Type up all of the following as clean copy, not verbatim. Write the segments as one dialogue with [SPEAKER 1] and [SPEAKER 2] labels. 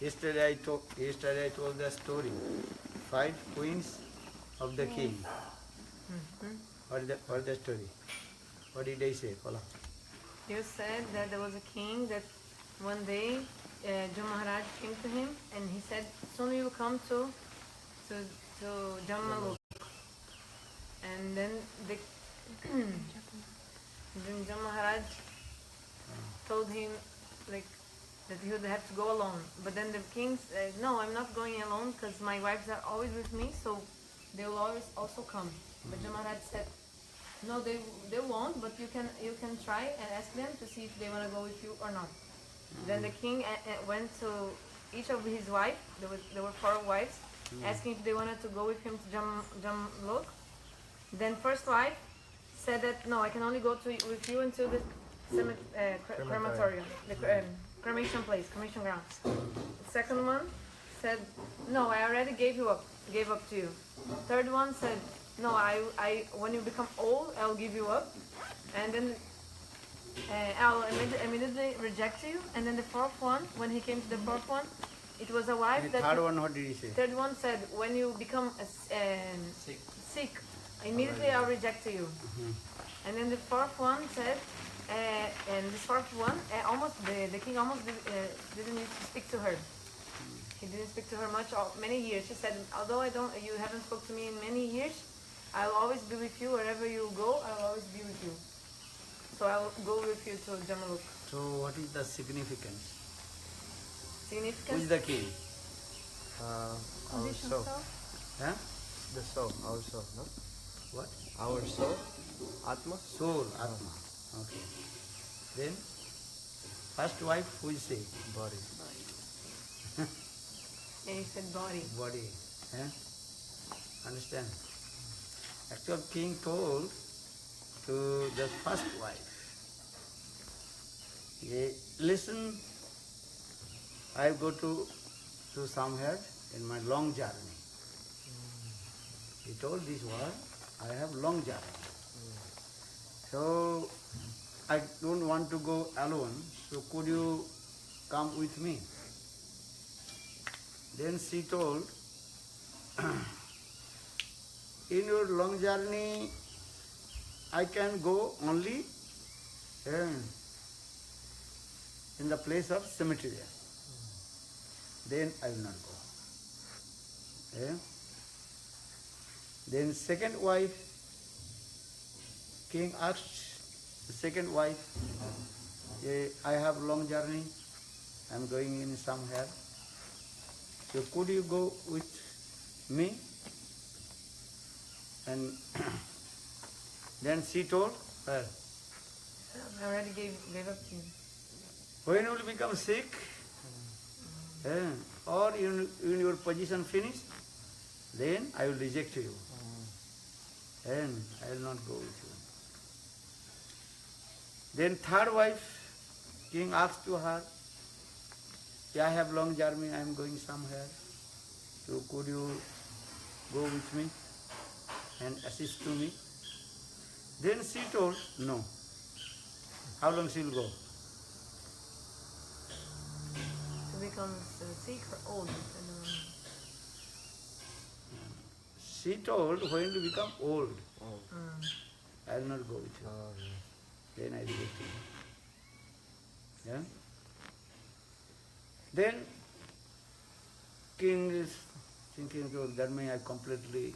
[SPEAKER 1] Yesterday I told the story. 5 queens of the king. What is the story? What did I say? Follow.
[SPEAKER 2] You said that there was a king that one day Jam Maharaj came to him and he said, soon you will come to Jammaluk. And then then Jam Maharaj told him like that he would have to go alone. But then the king said, no, I'm not going alone because my wives are always with me, so they will always also come. But Jam Maharaj said, no, they won't, but you can try and ask them to see if they want to go with you or not. Then the king went to each of his wives. There were 4 wives, asking if they wanted to go with him to Jamlok. Then first wife said that no, I can only go with you until the crematorium, the cremation place, cremation grounds. Second one said, no, I already gave up to you. Third one said, no, I when you become old, I'll give you up, and then I'll immediately reject you. And then the fourth one, when he came to the fourth one, it was a wife that.
[SPEAKER 1] Third one, what did he say?
[SPEAKER 2] Third one said, when you become sick, immediately I'll reject you. And then the fourth one said, and this fourth one, the king almost didn't need to speak to her. He didn't speak to her many years. She said, although you haven't spoke to me in many years, I'll always be with you. Wherever you go, I'll always be with you. So I'll go with you to Jammaluk.
[SPEAKER 1] So what is the significance?
[SPEAKER 2] Significance?
[SPEAKER 1] Who is the king?
[SPEAKER 3] Our soul.
[SPEAKER 1] Huh?
[SPEAKER 3] The soul, our soul, no?
[SPEAKER 1] What?
[SPEAKER 3] Our soul, Atma.
[SPEAKER 1] Soul, Atma. Okay. Then, first wife, who is she?
[SPEAKER 3] Body.
[SPEAKER 2] Yeah, he said body.
[SPEAKER 1] Body. Eh? Understand? Actual king told to the first wife, listen, I go to somewhere in my long journey. He told this word, I have long journey. So, I don't want to go alone, so could you come with me? Then she told, in your long journey, I can go only in the place of cemetery. Then I will not go. Then second wife, king asked the second wife, I have long journey, I am going in somewhere. So could you go with me? And then she told her,
[SPEAKER 2] I already gave up to you.
[SPEAKER 1] when you will become sick, or in your position finished, then I will reject you. And I will not go with you. Then third wife, king asked to her, I have long journey, I am going somewhere. So could you go with me and assist to me? Then she told, no. How long she will go?
[SPEAKER 2] To become sick or old.
[SPEAKER 1] She told, when you become old, I will not go with you. Then I reject you. Yeah? Then king is thinking, that means I am completely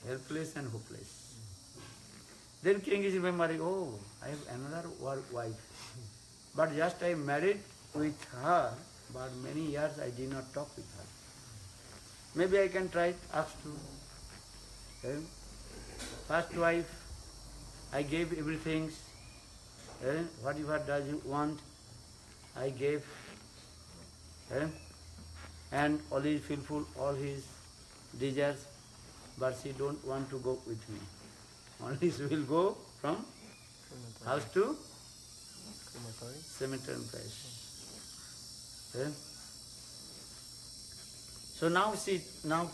[SPEAKER 1] helpless and hopeless. Then king is remembering, oh, I have another wife. But just I married with her, but many years I did not talk with her. Maybe I can try, ask to. First wife, I gave everything. Whatever does you want, I gave. And always fulfill all his desires. But she don't want to go with me. Only she will go from house to cemetery place. So now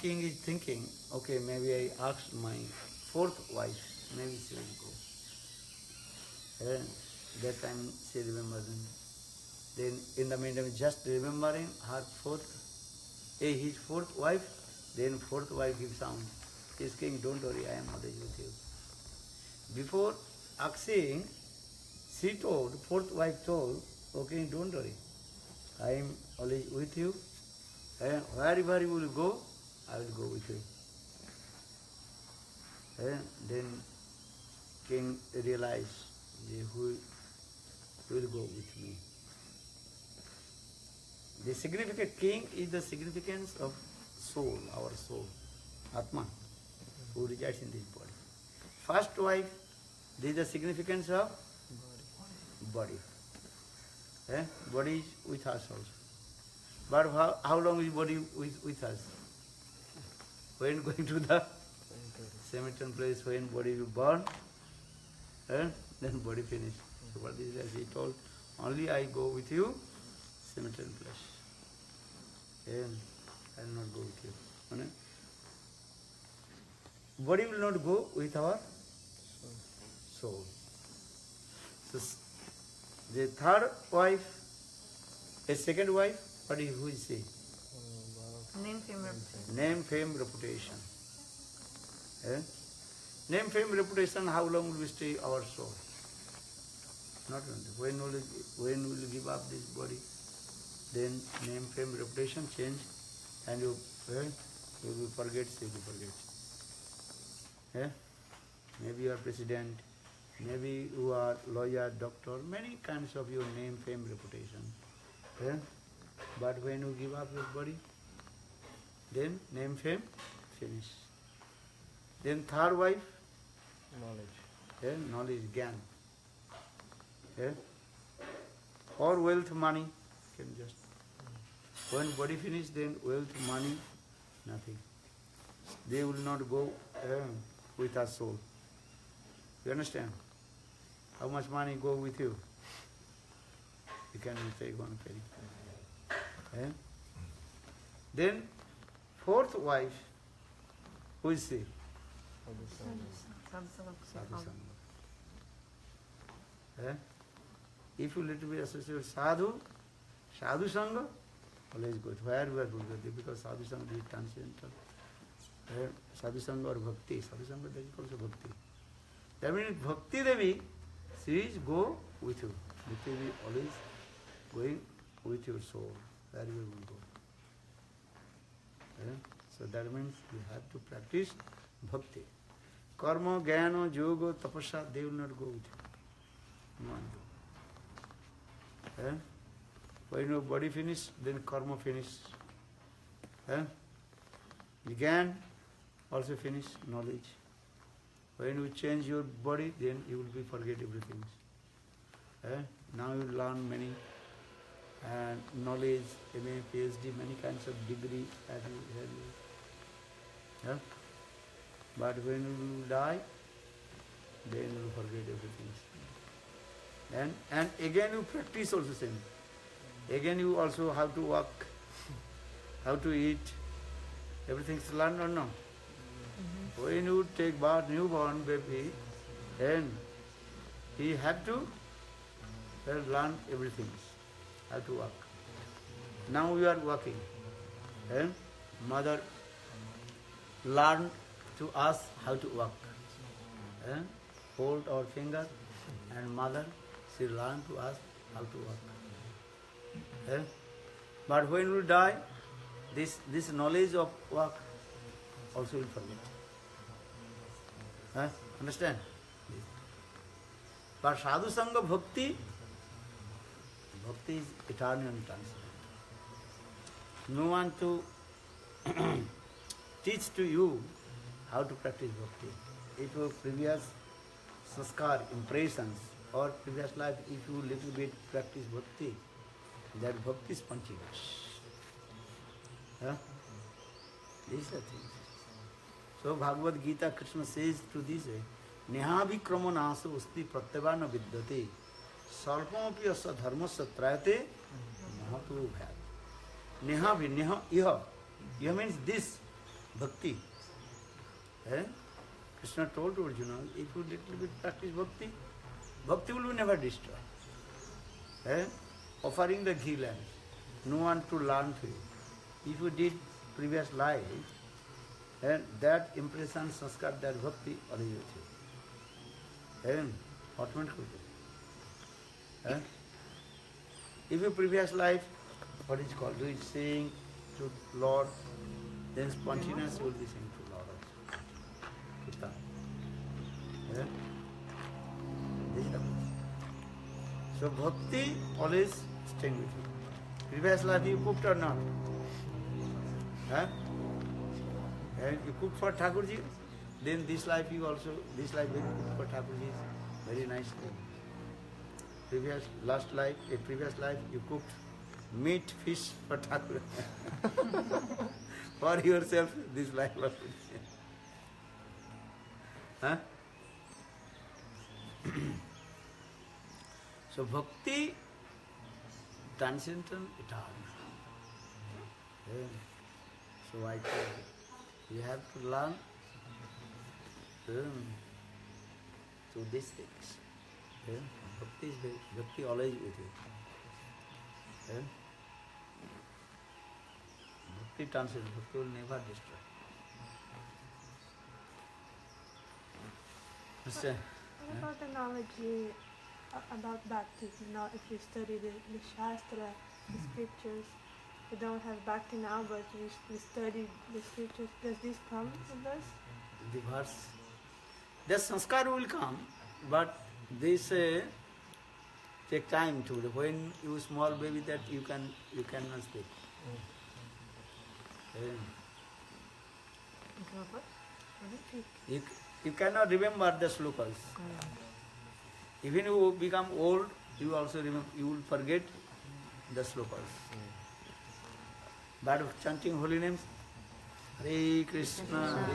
[SPEAKER 1] king is thinking, okay, maybe I ask my fourth wife, maybe she will go. That time she remembers. Then in the meantime, just remembering his fourth wife, then fourth wife gives sound. He's king, don't worry, I am always with you. Before asking, she told, fourth wife told, okay, don't worry, I am always with you. And wherever you will go, I will go with you. And then king realized, who will go with me? The significant king is the significance of soul, our soul, Atma, who resides in this body. First wife, this is the significance of body. Body is with us also. But how long is body with us? When going to the cemetery place, when body will burn, then body finish. So what is as he told, only I go with you, cemetery place. And I will not go with you. Body will not go with our soul. So the third wife, a second wife, who is she?
[SPEAKER 2] Name, fame, reputation.
[SPEAKER 1] Name, fame, reputation. Name, fame, reputation, how long will we stay our soul? Not only. When will you give up this body? Then name, fame, reputation change, and you will forget, Maybe you are president, maybe you are lawyer, doctor, many kinds of your name, fame, reputation. But when you give up your body, then name, fame, finish. Then third wife,
[SPEAKER 3] Knowledge.
[SPEAKER 1] knowledge, gyan. Or wealth, money, can just. When body finish, then wealth, money, nothing. They will not go with our soul. You understand? How much money go with you? You can take one penny. Then fourth wife, who is she? Sadhu Sangha. If you little bit associate with Sadhu Sangha, always good. Where we are good, because Sadhu Sangha is transcendental. Sadhu Sangha or Bhakti. Sadhu Sangha, that is also Bhakti. That means Bhakti Devi, she is go with you. Bhakti Devi always going with your soul, wherever you will go. So that means you have to practice Bhakti. Karma, Jnana, Yoga, Tapasya, they will not go with you. No. When your body finish, then karma finish. Jnana also finish, knowledge. When you change your body, then you will forget everything. Now you learn many knowledge, MA, PhD, many kinds of degree that you have. But when you die, then you will forget everything. And again you practice also same. Again you also have to walk, how to eat, everything is learned or no? Mm-hmm. When you take birth, newborn baby, then he have to learn everything, how to walk. Now we are walking. Mother learn to us how to walk. Hold our finger, and mother, she learn to us how to walk. But when we die, this knowledge of walk also will forget. Understand? But Sadhu Sangha Bhakti is eternal and transcendent. No one to teach to you how to practice Bhakti. If your previous sanskar, impressions, or previous life, if you little bit practice Bhakti, that Bhakti is spontaneous. These are things. So Bhagavad Gita, Krishna says to this way, Nehavikrama nasa usti pratyavana vidyate sarvapi asa dharmasya trayate mahatu bhyat. Neha, iha. Iha means this, bhakti. Krishna told Arjuna, if you little bit practice bhakti, bhakti will be never destroyed. offering the ghee lamp, no one to learn to you. If you did previous life, and that impression, sanskar, that bhakti, always with you. And automatically. And if you previous life, what is called, doing sing to Lord, then spontaneous you will be singing to Lord also. Kirtan. And this is the bhakti. So bhakti always staying with you. Previous life you cooked or not? Huh? And you cook for Thakurji, then this life you also, this life you cook for Thakurji very nicely. Previous life you cooked meat, fish for Thakur. For yourself, this life was. Huh? So bhakti, transcendental, eternal. Yeah. So I tell you, you have to learn through these things. Yeah. Bhakti always with you. Yeah. Bhakti transcends, bhakti will never destroy. Understand?
[SPEAKER 4] What about the knowledge about bhakti? If you study the Shastra, the scriptures, we don't have bhakti now, but we study the scriptures. Does this come with us?
[SPEAKER 1] The verse. The sanskar will come, but this take time to. When you small baby, that you cannot speak. You cannot remember the slokas. Even you become old, you also remember. You will forget the slokas. But chanting holy names, Hare Krishna,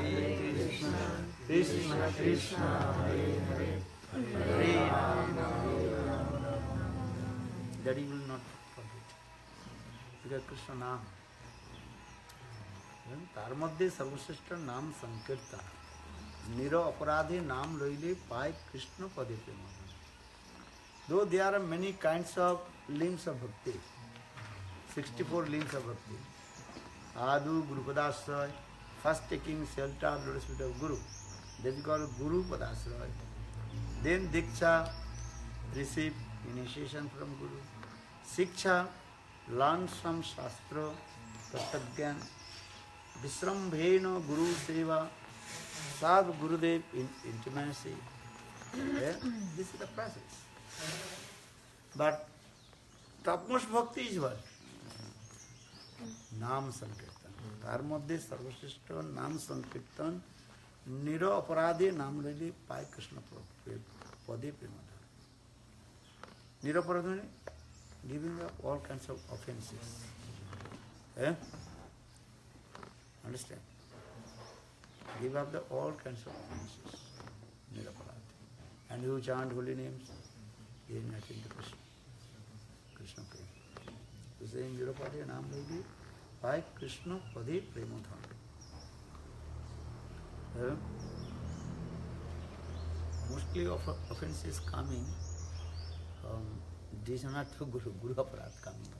[SPEAKER 1] Krishna Krishna, Hare Hare, Hare Rama, that you will not forget. Because Krishna Naam. তার মধ্যে সর্বশ্রেষ্ঠ নাম সংকীর্তন নির অপরাধে নাম লইলে পায় কৃষ্ণ পদে প্রেম though there are many kinds of limbs of bhakti 64 limbs of bhakti adu guru padasray first taking shelter of lotus feet of guru that is called guru padasray then diksha receive initiation from guru shiksha learn some shastra tattagyan Visrambhena Guru Seva, Sadhu Gurudev intimacy. Yeah? This is the process. But topmost bhakti is what? Nam Sankirtan. তার মধ্যে সর্বশ্রেষ্ঠ নাম সংকীর্তন নির অপরাধে নাম লইলে পায় কৃষ্ণ পদে প্রেমধা নিরপরাধ মানে giving up all kinds of offenses. Yeah? Understand? Give up all kinds of offenses. Niraparad. And you chant holy names, gain nothing to Krishna. Krishna prema. So saying Nirapadi Nam Lady, by Krishna Padi Premodhan. Mostly offenses coming from dishonor to Guru Aparad coming.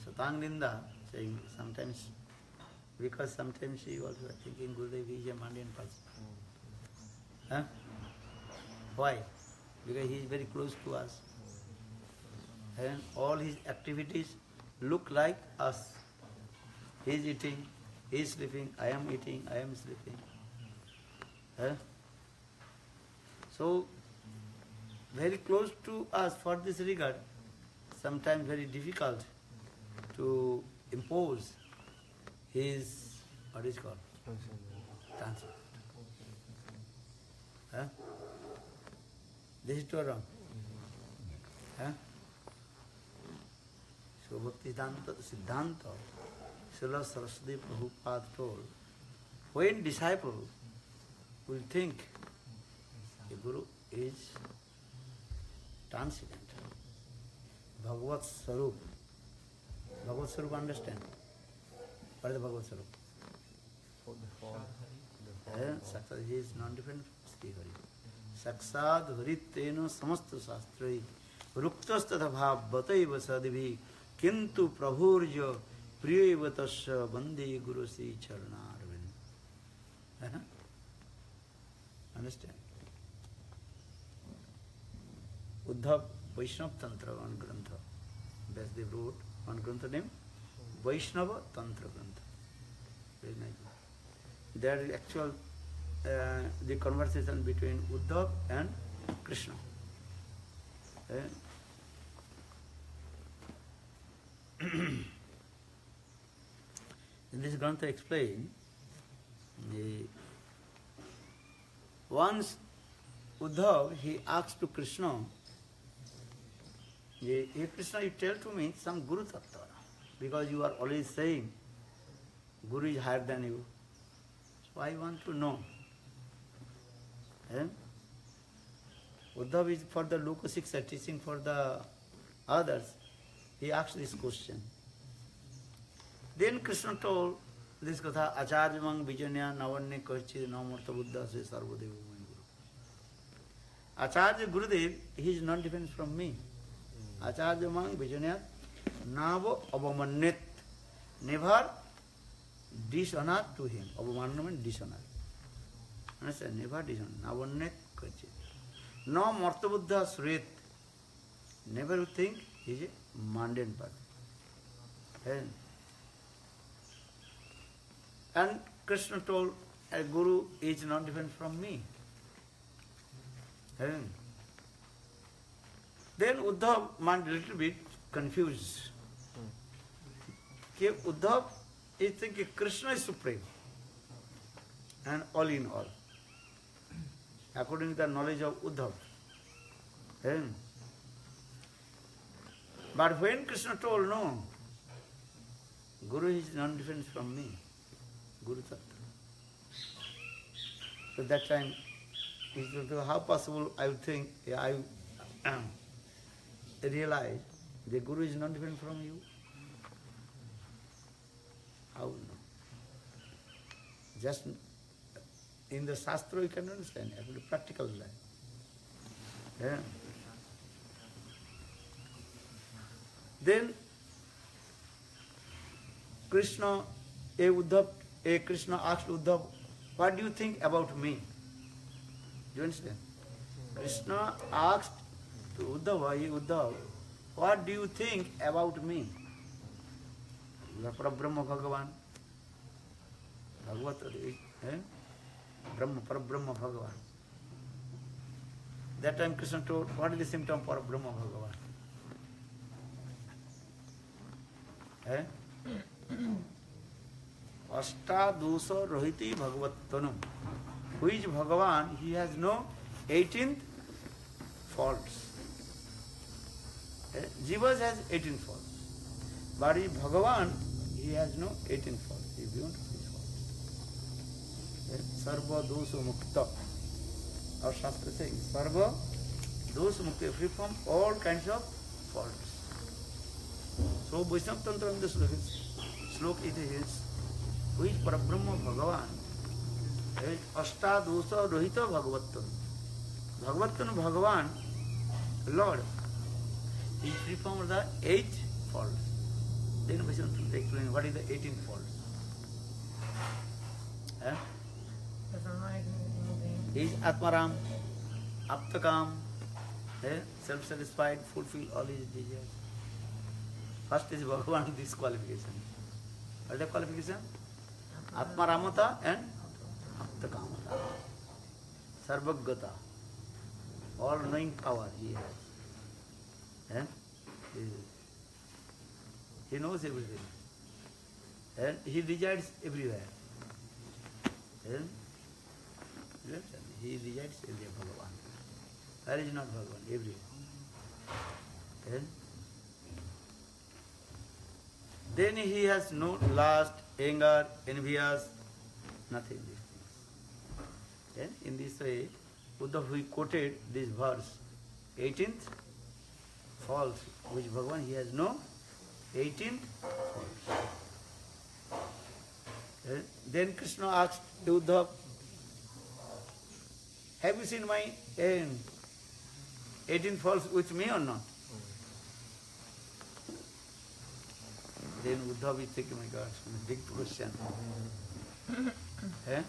[SPEAKER 1] Satang Ninda saying sometimes. Because sometimes she also thinking Gurudev is a mundane person. Huh? Why? Because he is very close to us. And all his activities look like us. He is eating, he is sleeping, I am eating, I am sleeping. Huh? So, very close to us for this regard, sometimes very difficult to impose his, what is called? Transcendent. Huh? This is too wrong. Huh? So Bhakti Siddhanta, Srila Saraswati Prabhupada told, when disciple will think the Guru is transcendent, Bhagavad Sarup. Bhagavad Sarup understand? What is the Bhagavad Sarup? Saksad, he is non-different from Sri Hari. Saksad Haritena Samasta Shastrai रुक्तस्तथा भाव बतैव सदिभि किंतु प्रभुर्ज प्रियव तस्य वंदे गुरु Shri चरणारविंद. Understand? Uddhav Vaishnava Tantra, one grantha. Vyasdev wrote one grantha name Vaishnava Tantra Grantha. Very nice. That is actual the conversation between Uddhav and Krishna. In this grantha explained, once Uddhav, he asked to Krishna, hey Krishna, you tell to me some Guru Tattva, because you are always saying Guru is higher than you. So I want to know. Uddhav is for the Loka Shiksha, teaching for the others. He asked this question. Then Krishna told this katha, Acharya Mang Vijanya Navanya Kachi Namurta Buddha Se Sarvadeva Guru. Acharya Gurudev, he is not different from me. Acharya Mang Vijanya Navo Abamanyat. Never dishonor to him. Abamanya means dishonor. Understand? Never dishonor. Navanyat Kachi. No Marta Buddha Srit. Never think he is a mundane person. And Krishna told, a Guru is not different from me. Then Uddhav mind a little bit confused. Uddhav is thinking Krishna is supreme and all in all, according to the knowledge of Uddhav. But when Krishna told, no, Guru is not different from me, Guru Tattva. So that time, he said, how possible I would think, I realized the Guru is not different from you? How? No? Just in the Shastra you can understand, actually practical life. Yeah. Then Krishna asked Uddhav, what do you think about me? Do you understand? Krishna asked to Uddhav, what do you think about me? You are Parabrahma Bhagavan. Bhagavat, Parabrahma Bhagavan. That time Krishna told, what is the symptom for Brahma Bhagavan? Ashtadosha Rohiti Bhagavattanam. Who is Bhagavan? He has no 18th faults. Jivas has 18 faults. But if Bhagavan, he has no 18 faults. He is beyond his faults. Sarva dosha mukta. Our Shastra says, Sarva dosha mukta, free from all kinds of faults. So Vaishnava Tantra in this slok it is, who is Parabrahma Bhagavan? Ashtadosha Rohita Bhagavattan. Bhagavattan Bhagavan, Lord, is free from the 8 faults. Then Vaishnava Tantra explain what is the 18th fault. He is Atmaram, Aptakam, self-satisfied, fulfill all his desires. First is Bhagavan, this qualification. What is the qualification? Atmaramata and Aptakamata. Sarvagata. All knowing power he has. He knows everything. And he resides everywhere. He resides everywhere, Bhagavan. Where is not Bhagavan? Everywhere. Then he has no lust, anger, envious, nothing. These things. In this way, Uddhav we quoted this verse, 18th false, which Bhagavan he has no 18th false. Then Krishna asked Uddhav, have you seen my 18 falls with me or not? Then Uddhav is thinking, my God, big question. Eh?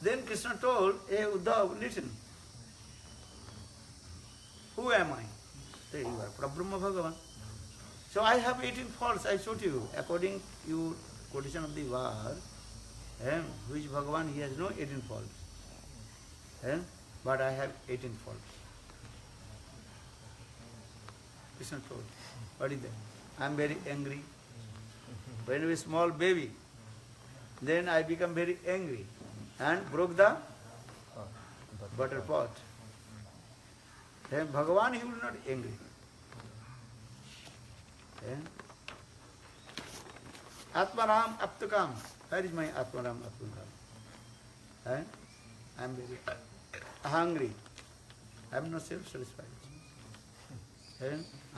[SPEAKER 1] Then Krishna told, hey Uddhav, listen. Who am I? Say, you are Parabrahma Bhagavan. So I have 18 faults, I showed you. According to your quotation of the Var, who is Bhagavan, he has no 18 faults. But I have 18 faults. Krishna told, what is that? I am very angry. When I was a small baby, then I become very angry and broke the butter pot. Then Bhagavan, he will not angry. Atmaram Aptukam. Where is my Atmaram Aptukam? I am very hungry. I am not self-satisfied.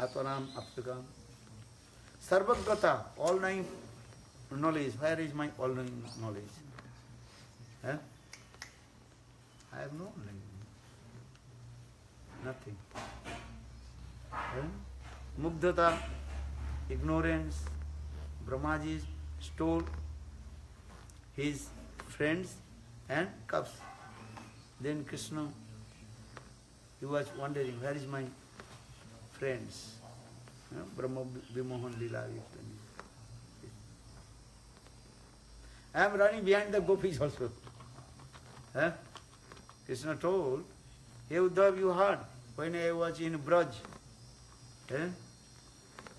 [SPEAKER 1] Atmaram Aptukam. Sarvagata, all-knowing knowledge. Where is my all-knowing knowledge? I have no knowledge. Nothing. Mugdhata, ignorance. Brahmaji stole his friends and cups. Then Krishna, he was wondering, where is my friends? Brahma Vimohan Lila. I am running behind the gopis also. Krishna told, hey Uddhav, you heard, when I was in Braj,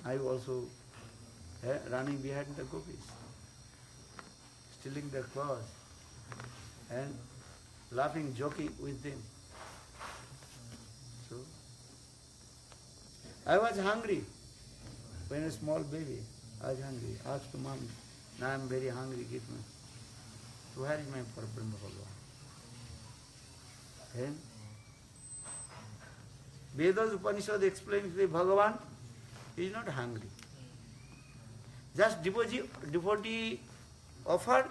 [SPEAKER 1] I also running behind the gopis, stealing their clothes and laughing, joking with them. So, I was hungry. When a small baby, I was hungry. Asked to mom, now I am very hungry, give me. So where is my Parabrahma Bhagavan? Vedas Upanishad explains that Bhagavan is not hungry. Just devotee offered,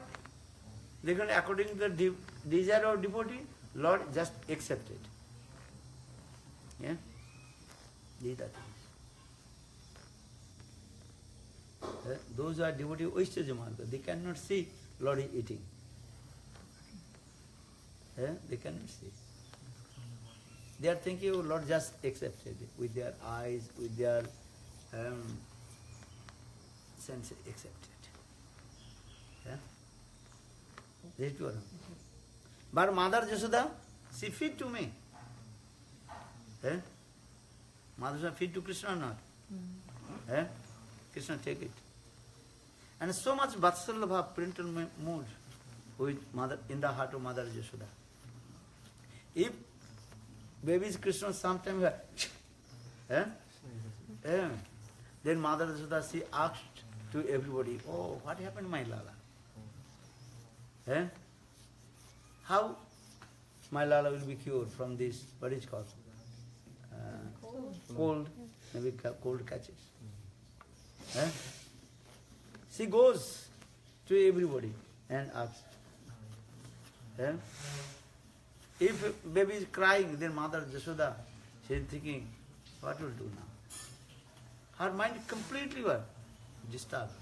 [SPEAKER 1] they can, according to the desire of devotee, Lord just accepted. Yeah? These are things. Those who are devotee Vaishnaja Marga, they cannot see Lord is eating. They cannot see. They are thinking, oh, Lord just accepted it with their eyes, with their sense accepted. This is true. But Mother Jasoda, she feed to me. Mother Jasoda feed to Krishna or not? Krishna take it. And so much Vatsalya Bhav printed mood with mother in the heart of Mother Jasoda. If babies Krishna sometimes then Mother Jasoda, she asked to everybody, oh, what happened, my Lala? How my Lala will be cured from this, what is called? Cold, maybe cold catches. She goes to everybody and asks. If baby is crying, then Mother Jasoda, she is thinking, what will do now? Her mind completely disturbed.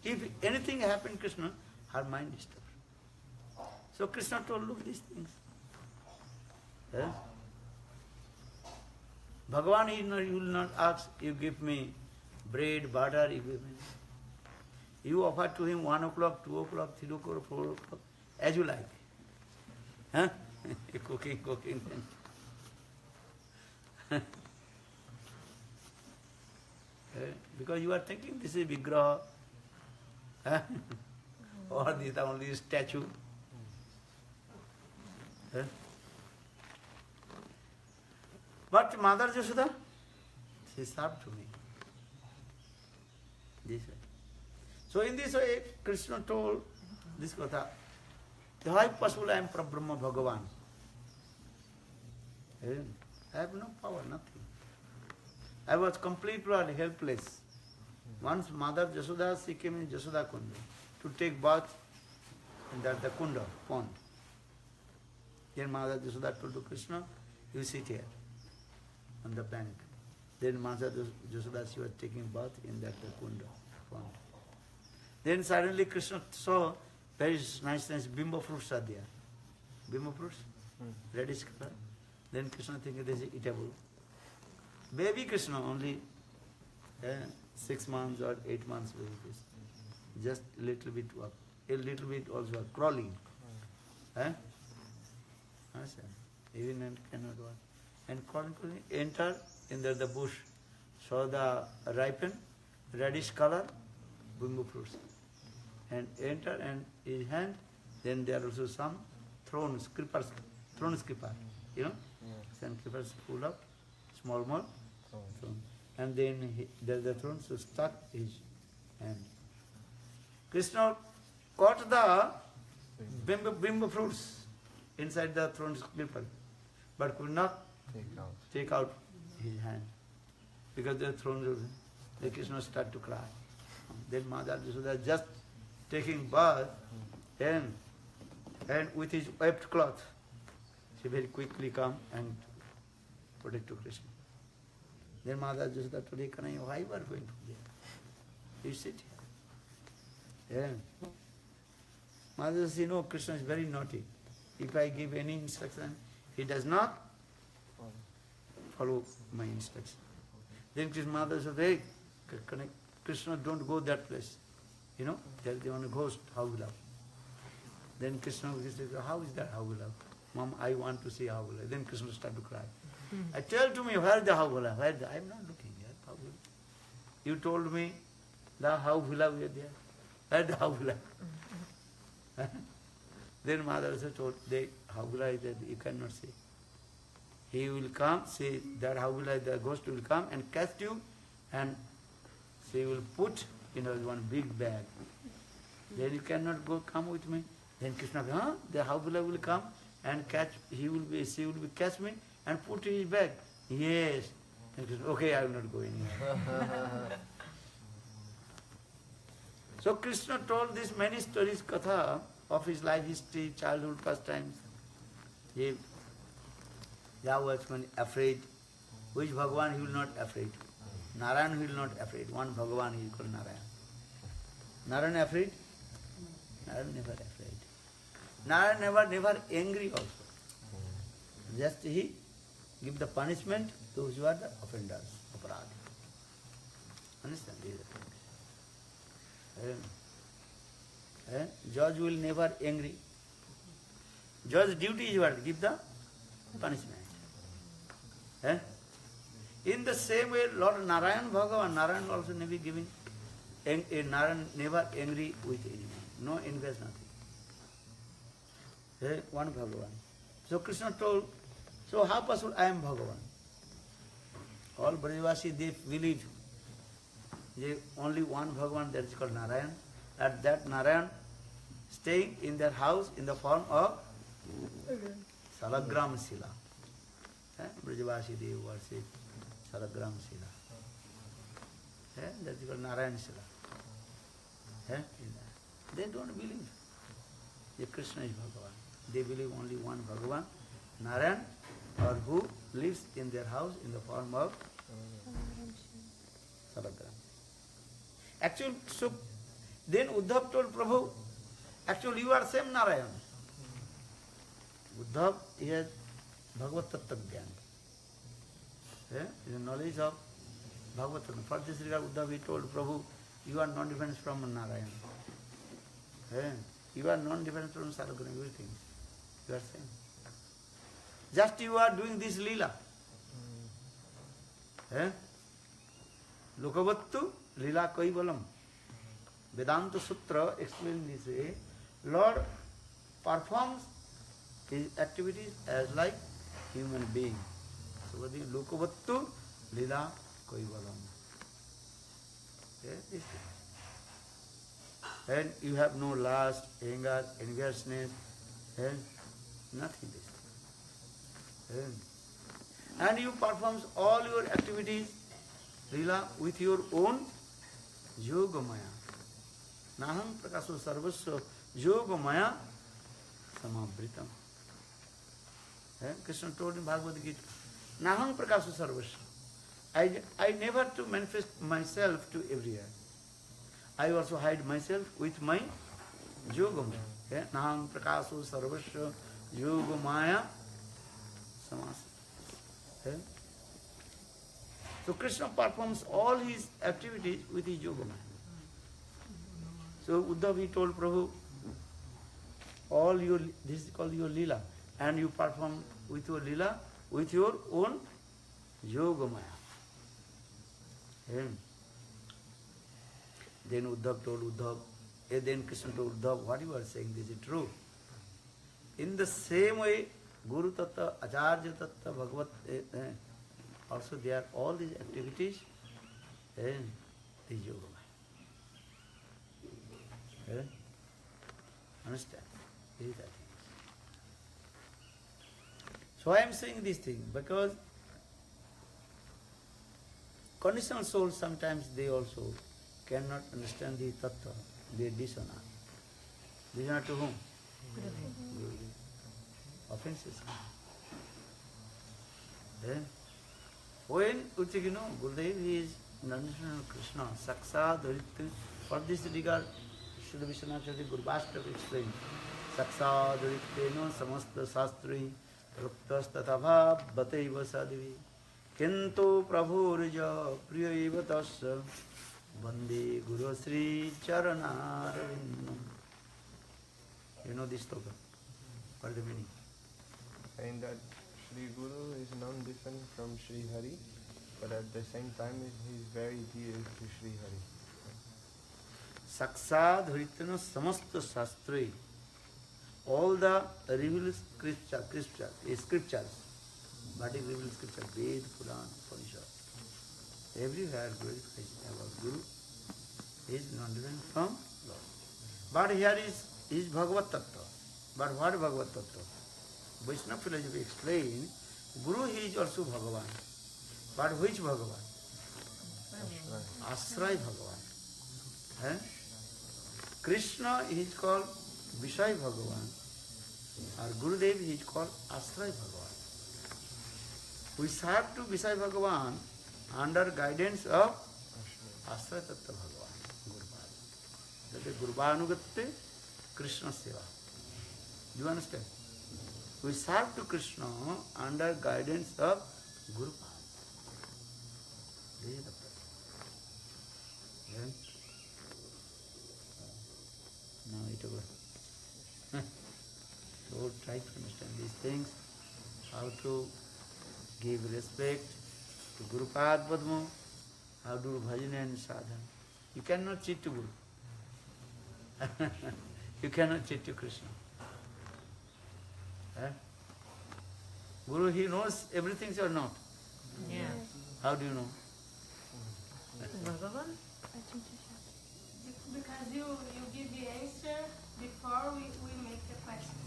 [SPEAKER 1] If anything happened, Krishna, her mind disturbed. So Krishna told, look these things. Bhagavan, you will not ask, you give me bread, butter, you give me. You offer to him 1 o'clock, 2 o'clock, 3 o'clock, 4 o'clock, as you like. Cooking. Because you are thinking this is Vigraha, or this is only statue. But Mother Jasoda, she served to me. This way. So in this way, Krishna told this Katha, how possible I am Parabrahma Bhagavan? I have no power, nothing. I was completely helpless. Once Mother Jasoda, she came in Jasoda Kunda to take bath in the Kunda, pond. Then Mother Jasoda told to Krishna, you sit here on the bank. Then Mother Jasoda, she was taking bath in that Kunda, pond. Then suddenly Krishna saw very nice bimbo fruits are there. Bimbo fruits, reddish color. Then Krishna thinking this is eatable. Baby Krishna only 6 months or 8 months baby Krishna. Just a little bit also crawling. Even cannot walk. And crawling, enter in the bush, saw the ripened, reddish color, bamboo fruits. And enter and his hand, then there are also some thrones, creepers, thrones creeper, you know? Some creepers full of small thorns. And then the thorns stuck his hand. Krishna caught the bimbo fruits inside the thorns creeper, but could not take out his hand because the thorns. The Krishna started to cry. Then Mother Yashoda just taking bath and with his wiped cloth, she very quickly come and put it to Krishna. Then Mother Yashoda told him, Kanhaiya, why you are going to there? You sit here. Yeah. Mother says, no, Krishna is very naughty. If I give any instruction, he does not follow my instruction. Then Krishna Mother said, hey, Krishna, don't go that place. You know, there is one ghost, Havula. Then Krishna said, how is that Havula? Mom, I want to see Havula. Then Krishna started to cry. I tell to me, where is the Havula? Where is the? I am not looking here, Havula. You told me the Havula we are there. Where is the Havula? Then Mother also told, the Havula is that you cannot see. He will come, see that Havula, the ghost will come and catch you, and she will put in one big bag. Then you cannot come with me. Then Krishna, the Havula will come and she will catch me and put in his bag. Yes. Then Krishna, okay, I will not go anywhere. So Krishna told these many stories, katha, of his life history, childhood pastimes. He was afraid. Which Bhagavan he will not afraid? Narayan he will not afraid. One Bhagavan he is called Narayan. Narayan afraid? Narayan never afraid. Narayan never angry also. Just he give the punishment to those who are the offenders, aparad. Understand? Judge will never angry. Judge's duty is what? Give the punishment. In the same way, Lord Narayan Bhagavan, Narayan also never giving, Narayan never angry with anyone. No envious, nothing. One Bhagavan. So Krishna told, so how possible I am Bhagavan? All Brajavasi, they believe there only one Bhagavan, that is called Narayan. At that Narayan staying in their house in the form of Salagram Sila. Brajavasi, they worship Salagram Sila. That is called Narayan Sila. They don't believe that Krishna is Bhagavan. They believe only one Bhagavan, Narayan, or who lives in their house in the form of Salagram. Actually, so then Uddhav told Prabhu, actually you are same Narayan. Uddhav is Bhagavad Tattva Gyan. The knowledge of Bhagavad Tattva. For this regard, Uddhav he told Prabhu, you are non-different from Narayan. You are non-different from Salagram, everything. You are same. Just you are doing this lila. Lokavattu lila kaivalam. Vedanta Sutra explains this way. Lord performs his activities as like human being. So what is Lokavattu lila kaivalam. And you have no lust, anger, enviousness, and nothing. And you perform all your activities lila with your own yogamaya. Naham prakaso sarvasya yogamaya samabritam. Krishna told in Bhagavad Gita, Naham prakaso sarvasya. I never to manifest myself to everywhere. I also hide myself with my Yogamaya. Yeah? Naham prakasho sarvasya Yogamaya samas. Yeah? So Krishna performs all his activities with his Yogamaya. So Uddhav, he told Prabhu, this is called your lila, and you perform with your lila with your own Yogamaya. Yeah. Then Uddhav told Uddhav, then Krishna told Uddhav, what you are saying, this is true. In the same way, Guru Tattva, Acharya Tattva, Bhagavat, also they are all these activities in the Yogamaya. Yeah? Understand? This is that thing. So I am saying this thing because conditional souls sometimes they also cannot understand the tattva, they dishonor. Dishonor to whom? Offenses. Then, when Gurudev is Nandana Krishna, Saksa Dharitya, for this regard, Srila Vishwanatha Guru Bhaskara explained, Saksa Dharitya Samasta Sastri, Ruptas Tatava Bataiva Sadivi, Kintu Prabhurja Priyaiva Tasya, Bande Guru Sri Charana Ravindam. You know this sloka? What is the meaning?
[SPEAKER 3] Saying that Sri Guru is non-different from Sri Hari, but at the same time he is very dear to Sri Hari.
[SPEAKER 1] Saksa Dharitana Samasta Shastri, all the revealed scriptures, Vedic revealed scriptures, Ved, Puran, Upanishad, everywhere glorifies our Guru is non-different from Lord. But here is Bhagavad Tattva. But what Bhagavad Tattva? Vaishnava philosophy explain, Guru he is also Bhagavan. But which Bhagavan? Asray Bhagavan. Eh? Krishna he is called Vishai Bhagavan. Or Gurudev he is called Asray Bhagavan. We serve to Vishai Bhagavan under guidance of Asray Tattva Bhagavan, Gurupada. That is Gurubhanugatte Krishna Seva. Do you understand? We serve to Krishna under guidance of Guru Pada. This is the person. Yeah? Now it over. So try to understand these things, how to give respect to Guru Pada Padma, how to do bhajan and sadhana. You cannot cheat to Guru. You cannot cheat to Krishna. Eh? Guru, he knows everything or not?
[SPEAKER 2] Yeah.
[SPEAKER 1] How do you know?
[SPEAKER 2] Bhagavan?
[SPEAKER 5] Because you give the answer before we make the question.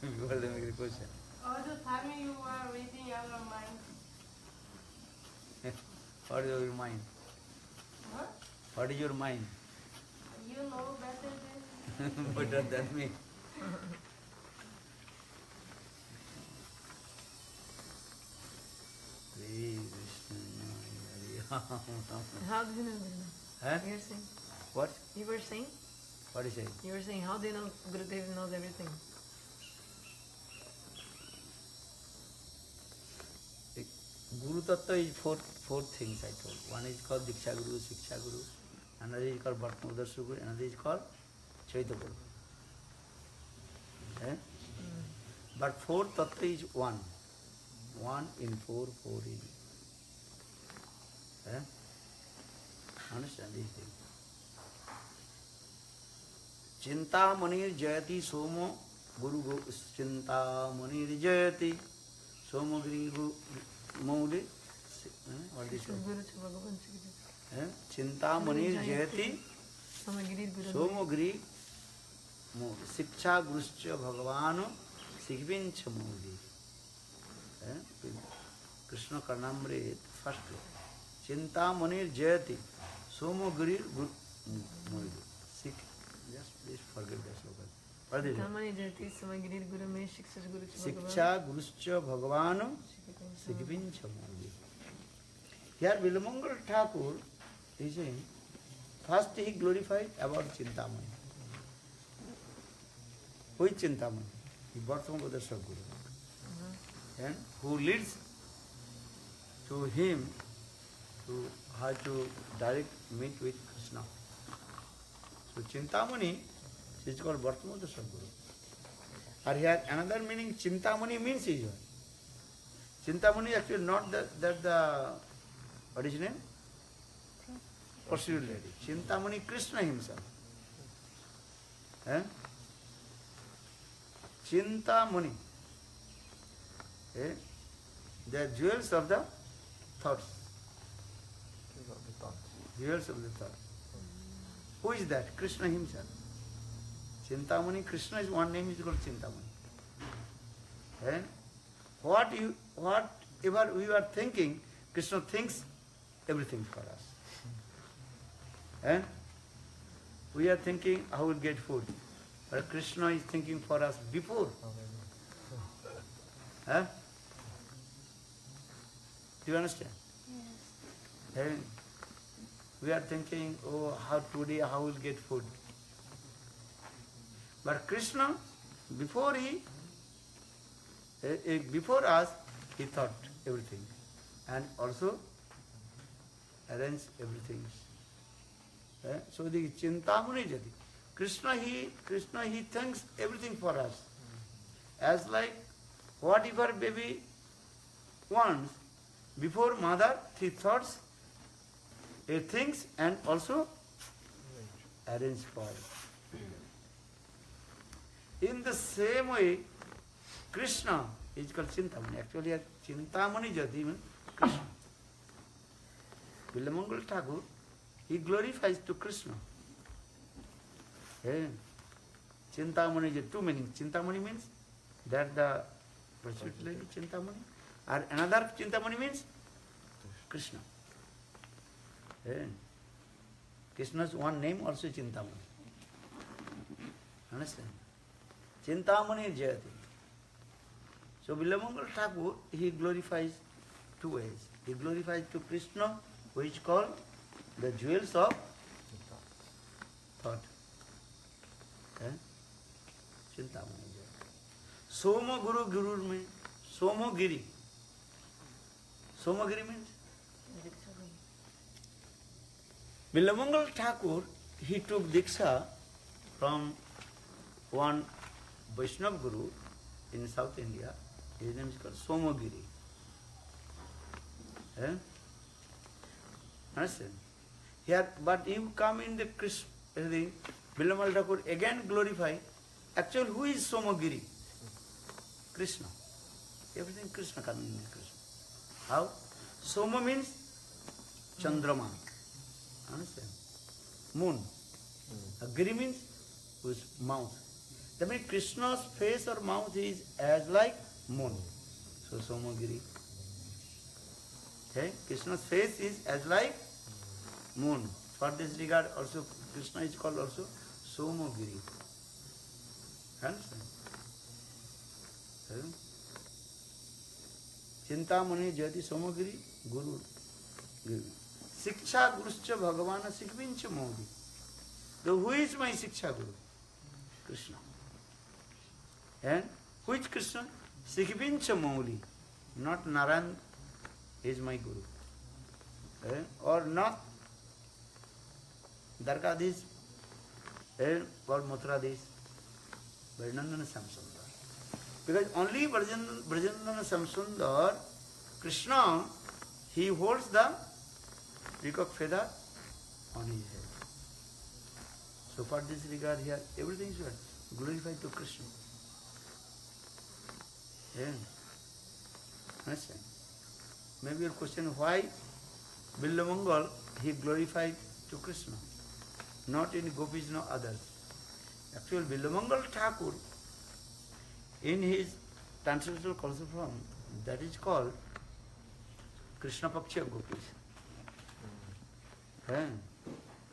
[SPEAKER 1] Before they make the question.
[SPEAKER 5] All the time you are reading our mind.
[SPEAKER 1] What is your mind?
[SPEAKER 5] Huh?
[SPEAKER 1] What is your mind?
[SPEAKER 5] You know better than
[SPEAKER 1] Better than me.
[SPEAKER 2] How do you know?
[SPEAKER 1] Huh?
[SPEAKER 2] You were saying?
[SPEAKER 1] What?
[SPEAKER 2] You were saying?
[SPEAKER 1] What is it?
[SPEAKER 2] You were saying, how do you know Gurudev knows everything?
[SPEAKER 1] Guru Tattva is four things I told. One is called Diksha Guru, Shiksha Guru, another is called Bhatmadarsu Guru, another is called Chaitya Guru. Eh? But four Tattva is one. One in four, four in. Eh? Understand these things. Chinta Manir Jayati Somo Guru Chinta Manir Jayati Somo Guru Mauli. What is it?
[SPEAKER 2] Guru to Bhagavan.
[SPEAKER 1] Chinta Manir Jayati Somo Giri Mauli. Shiksha Guruscha Bhagavano Sikhvincha Mauli. Krishna Karnamrit, first. Chinta Manir Jayati Somo Giri Mauli. Just please forget that slogan. What is it? Shiksha Guruscha Bhagavano Sikhvincha Mauli. Here Vilamangal Thakur is saying, First he glorified about Chintamani. Who is Chintamani? He brought from the Sadguru. And who leads to him to how to direct meet with Krishna. So Chintamani is called Bhartama the Sadguru. Or here another meaning, Chintamani means is what? Chintamani actually not the what is his name? Pursued lady. Chintamani Krishna himself. Chintamani. They are jewels of the thoughts. Jewels of the thoughts. Who is that? Krishna himself. Chintamani, Krishna is one name, is called Chintamani. Whatever we are thinking, Krishna thinks everything for us. We are thinking how we'll get food. But Krishna is thinking for us before. Do you understand?
[SPEAKER 4] Yes.
[SPEAKER 1] We are thinking, oh, how today, how we'll get food. But Krishna, before us, he thought everything. And also arranged everything. So the Chintamani Jadi. Krishna he thinks everything for us. As like whatever baby wants, before mother, he thoughts, he thinks and also arrange for it. In the same way, Krishna is called Chintamani. Actually, Chintamani Jadi means Krishna. Bilamangal Thakur, he glorifies to Krishna. Chintamani is two meanings. Chintamani means that the pursuit lady Chintamani. And another Chintamani means Krishna. Krishna's one name also Chintamani. Understand? Chintamani Jayati. So Bilamangal Thakur, he glorifies two ways. He glorifies to Krishna, which is called the jewels of thought. Chintamani Jayati. Soma Guru Guru means Somogiri. Somogiri means Bilamangal Thakur, he took Diksha from one Vaishnava Guru in South India. His name is called Somogiri. Understand? Here, but you come in the Krishna, Bilamangal Thakur again glorify. Actually, who is Somogiri? Krishna. Everything Krishna coming in Krishna. How? Soma means Chandrama. Understand? Moon. Giri means whose mouth. That means Krishna's face or mouth is as like moon. So Somogiri. Okay? Krishna's face is as like moon. For this regard also Krishna is called also Somogiri. Understand? Chintamani Jyati Somogiri Guru. Siksha Guruscha Bhagavana Sikvincha Modi. So who is my Siksha Guru? Krishna. And which Krishna? Sikvincha Modi. Not Narayan is my Guru. Or not Darkadish or Mutradish. Brajnandana Samsundar. Because only Brajnandana Samsundar, Krishna, he holds the peacock feather on his head. So for this regard here, everything is glorified to Krishna. Understand? Maybe your question, why Bilamangal he glorified to Krishna, not in gopis, no others. Actually, Bilamangal Thakur, in his transcendental culture form, that is called Krishna Paksha Gopis.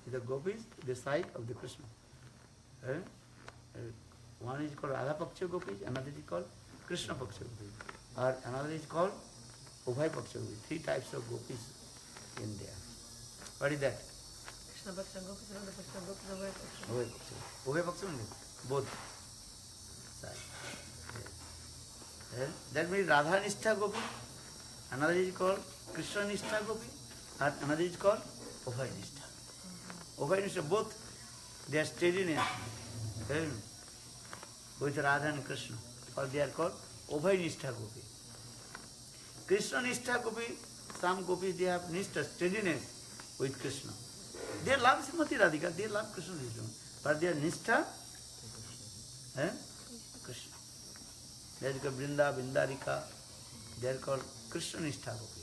[SPEAKER 1] The gopis, the side of the Krishna. One is called Radha Paksha Gopis, another is called Krishna Paksha Gopis, or another is called Ubhay Paksha Gopis. Three types of gopis in there. What is that?
[SPEAKER 2] Krishna Bhaksha, Gopi Radha Bhaksha, Gopi Radha Bhaksha.
[SPEAKER 1] Ubhay Paksha. Ubhay Paksha only. Both sides. Yes. That means Radha Nishtha Gopi. Another is called Krishna Nishtha Gopi. And another is called Ubhay Nishtha. Ubhay Nishtha, both, they are steadiness. Yes. With Radha and Krishna. Or they are called Ubhay Nishtha Gopi. Krishna Nishtha Gopi, some gopis they have Nishtha, steadiness with Krishna. They love Srimati Radhika, they love Krishna Vishnu. But they are Nishtha, Krishna. They are called Vrinda, Vindarika, they are called Krishna Nishtha Gopi.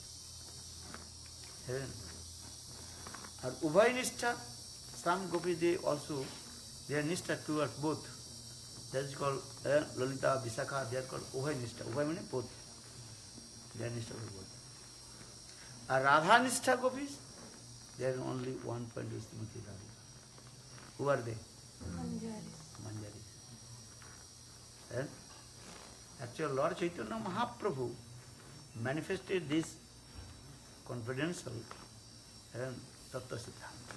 [SPEAKER 1] And Ubhay Nishtha, some gopis they also, they are Nishtha towards both. That is called Lalita, Visakha, they are called Ubhay Nishtha. Ubhay means both. They are Nishtha with both. And Radha Nishtha gopis, there is only one point is Srimati Radhika. Who are they? Manjaris. And actually Lord Chaitanya Mahaprabhu manifested this confidential Tattva Siddhanta.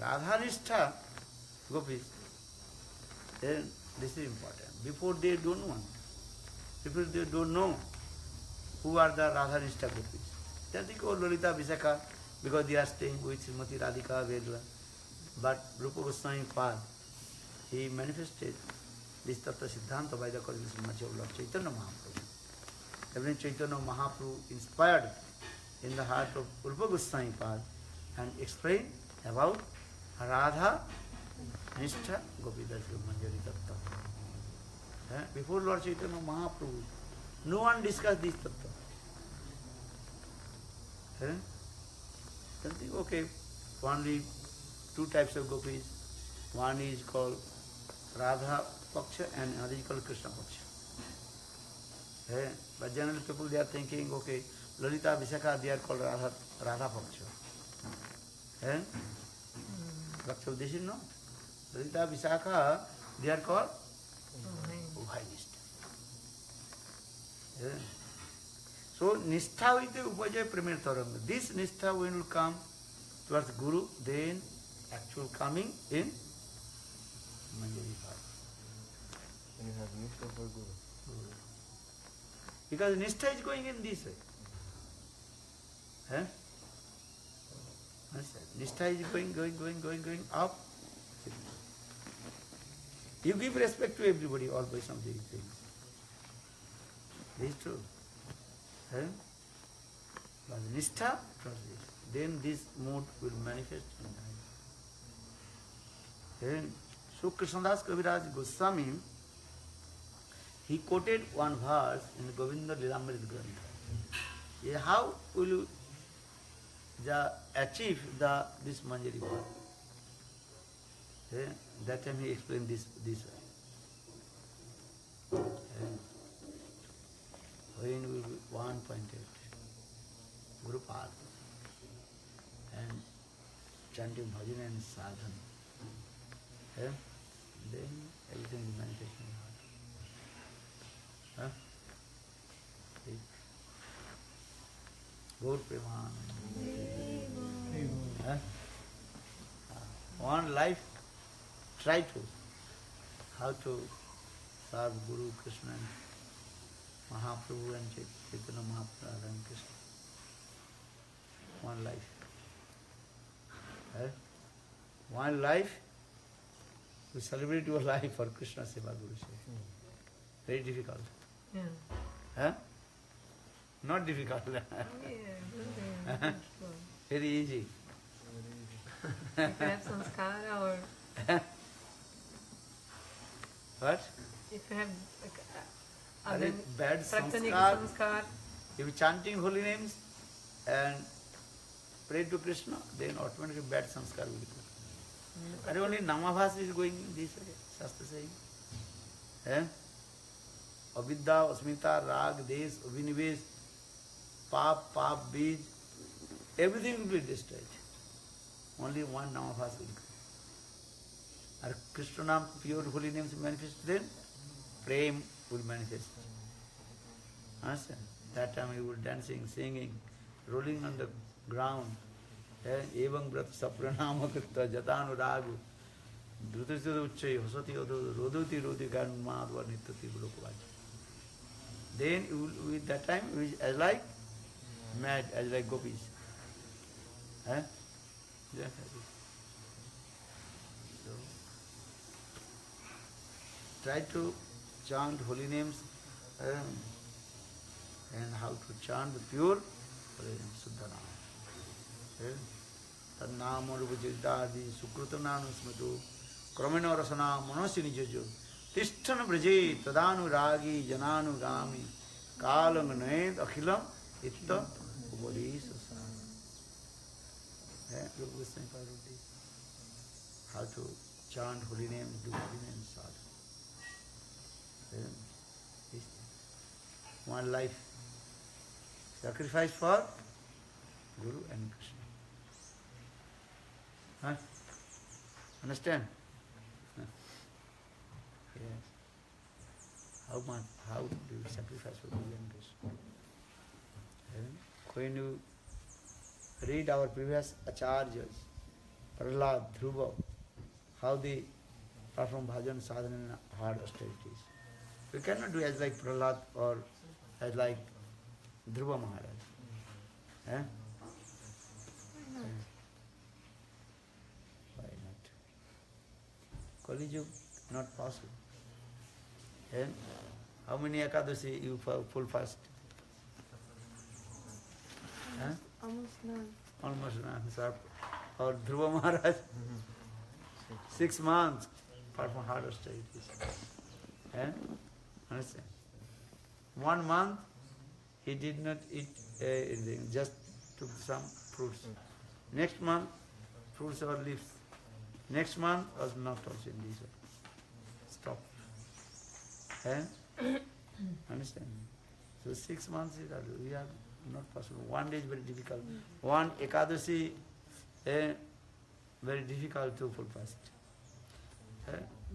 [SPEAKER 1] Radha Nishtha gopis, then this is important. Before they don't know, before they don't know who are the Radha Nishtha gopis. They think, oh, Lalita Visakha, because they are staying with Srimati Radhika Vedla. But Rupa Goswami Pad, he manifested this Tattva Siddhanta by the coordination of Lord Chaitanya Mahaprabhu. Even Chaitanya Mahaprabhu inspired in the heart of Rupa Goswami Pad and explained about Radha Nishtha Gopi, that's the Manjari Tattva. Before Lord Chaitanya Mahaprabhu, no one discussed this Tattva. Then think, okay, only two types of gopis. One is called Radha Paksha and another is called Krishna Paksha. But generally people they are thinking, okay, Lalita Visakha they are called Radha Paksha. But so this is no. Lalita Visakha they are called Ubhay Nishtha. So Nishtha with the Upajaya Premier Taranga. This Nishtha when will come towards Guru, then actual coming in Manjari Bhai.
[SPEAKER 3] And you have Nishtha for Guru.
[SPEAKER 1] Because Nishtha is going in this way. Nishtha is going up. You give respect to everybody, all by some things. This is true. But Nishtha, then this mood will manifest in life. So Krishnadas Kaviraj Goswami, he quoted one verse in Govinda Lilamrit Grantha. How will you achieve this Manjari Bhava? That time he explained this way. When will be one pointed Guru Pad and chanting bhajan and sadhana, then everything is manifested in heart. Gaur Preman. One life, try to how to serve Guru Krishna and Mahaprabhu and Chaitanya Mahaprabhu and Krishna. One life. One life, to celebrate your life for Krishna Seva Guru Seva. Very difficult.
[SPEAKER 2] Yeah.
[SPEAKER 1] Not difficult.
[SPEAKER 2] Yeah.
[SPEAKER 1] Very easy.
[SPEAKER 2] If you have sanskara or
[SPEAKER 1] What?
[SPEAKER 2] if you have like,
[SPEAKER 1] Are
[SPEAKER 2] other
[SPEAKER 1] bad
[SPEAKER 2] Praktanika
[SPEAKER 1] sanskar?
[SPEAKER 2] sanskar,
[SPEAKER 1] If you chanting holy names and pray to Krishna, then automatically bad sanskar will come. And only Namabhas is going this way, Shastra saying. Avidya, Asmita, Rag, Desh, Abhinivesh, Pap, Bij, everything will be destroyed. Only one Namabhas will come. And Krishna Nam, pure holy names manifest, then Prem will manifest. Understand? That time you will dancing, singing, rolling on the ground, Evam Brat Sapranama Krita Jatanuragu Drutasya Uchay Hosati Rodoti Rodi Ganmadva Nitati Gulukvaji. Then with that time we as like mad, as like gopis. Yeah. So try to chant holy names and how to chant the pure Suddha Nama. Tannama Rupajidadi Sukrutananu Smatu Kramena Rasana Manasini Jojo Tishtana Braje Tadanu Ragi Jananu Gami Kalang Naed Akhilam Itta Ubodi Sasa. How to chant holy names, do holy names, sadhu. One life sacrifice for Guru and Krishna. Huh? Understand? Huh. Yes. How do you sacrifice for Guru and Krishna? When you read our previous acharyas, Prahlad, Dhruva, how they perform bhajan, sadhana and hard austerities. We cannot do as like Prahlad or as like Dhruva Maharaj. Eh? Why not? Kali Yuga, not possible. And how many Ekadashi you full fast? Huh?
[SPEAKER 4] Almost none.
[SPEAKER 1] Almost none, sir. Or Dhruva Maharaj, 6 months perform hard austerities. Eh? Understand? 1 month he did not eat anything, just took some fruits. Next month, fruits or leaves. Next month was not also in this way. Stop. Eh? Understand? So 6 months we are not possible. 1 day is very difficult. One Ekadashi, very difficult to full fast.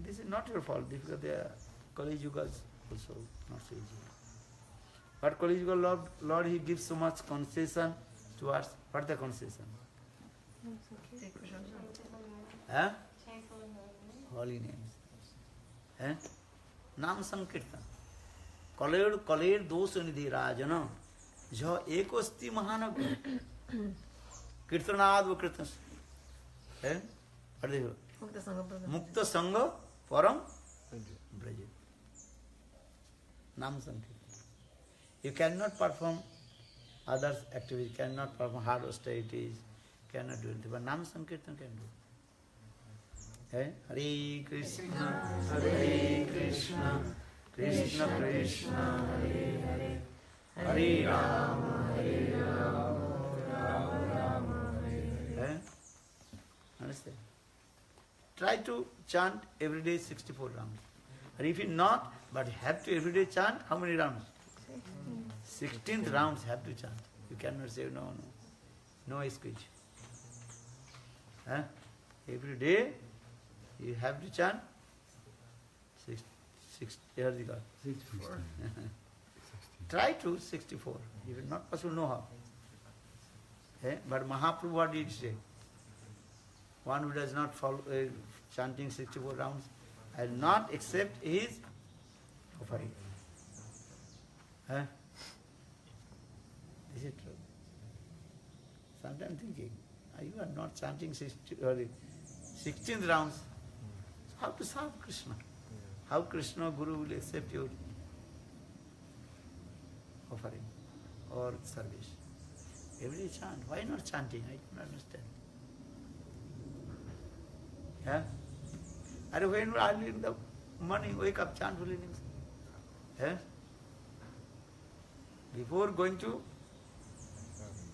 [SPEAKER 1] This is not your fault, because the Kali Yuga is also not so easy. But Kali Yuga Lord, He gives so much concession to us. What is the concession? Huh? Holy names. Nam Sankirtan. Kaler dosa nidhi rajana. Jo ekosti mahana Kirtanadva Kirtan. What is it? Mukta Sangha Param Brajit. Nam Sankirtan. You cannot perform other activities, cannot perform hard austerities, cannot do anything, but Nam Sankirtan can do. Hare Krishna, Hare Krishna, Krishna Krishna, Hare Hare, Hare Rama, Hare Rama, Rama Rama, Hare Hare. Understand? Try to chant every day 64 rounds. Or if you not, but have to every day chant, how many rounds? 16th rounds have to chant. You cannot say no excuse. Every day you have to chant 64. Try to 64. If it's not possible, no how. But Mahaprabhu, what did he say? One who does not follow chanting 64 rounds, I will not accept his offering. Is it true? Sometimes thinking, you are not chanting 16th rounds. So how to serve Krishna? How Krishna Guru will accept your offering or service? Every day chant. Why not chanting? I don't understand. And when early in the morning, wake up, chant holy names. Before going to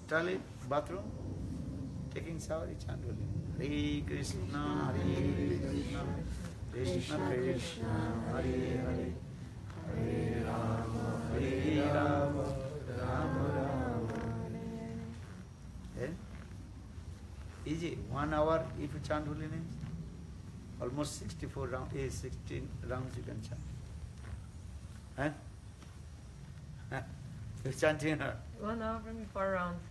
[SPEAKER 1] toilet, bathroom, taking shower, you chant holy names. Hare Krishna, Hare Krishna, Krishna Krishna, Hare Hare, Hare Rama, Hare Rama, Rama Rama, Hare. Easy. 1 hour if you chant holy names. Almost 64 rounds, 16 rounds you can chant. You're chanting her.
[SPEAKER 2] 1 hour from 4 rounds.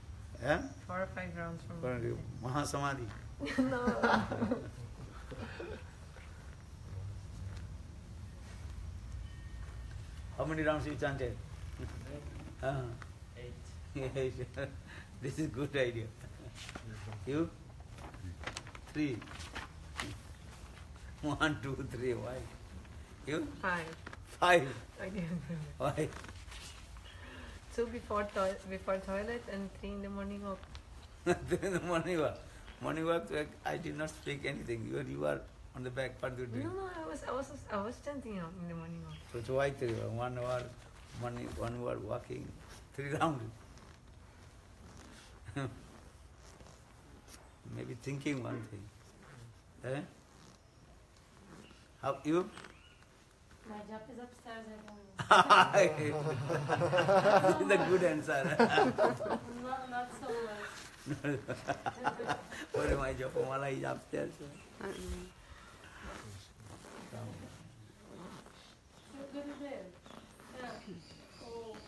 [SPEAKER 1] Eh?
[SPEAKER 2] 4 or 5 rounds from
[SPEAKER 1] Mahasamadhi.
[SPEAKER 2] No.
[SPEAKER 1] How many rounds you chanted? Eight. This is good idea. You? 3. 1, 2, 3. Why? You?
[SPEAKER 2] 5.
[SPEAKER 1] 5.
[SPEAKER 2] I didn't do it.
[SPEAKER 1] Why?
[SPEAKER 2] 2 before toilet and 3 in the morning walk.
[SPEAKER 1] In the morning walk. Morning walk, I did not speak anything. You are on the back part you
[SPEAKER 2] No,
[SPEAKER 1] doing.
[SPEAKER 2] no, I was chanting in the morning walk.
[SPEAKER 1] So why 3? 1 hour, 1 hour walking, 3 rounds. Maybe thinking one thing. Eh? How you?
[SPEAKER 5] My job is upstairs,
[SPEAKER 1] This is the good answer.
[SPEAKER 5] not so much.
[SPEAKER 1] What am I job? Mala is upstairs.
[SPEAKER 5] Gurudev,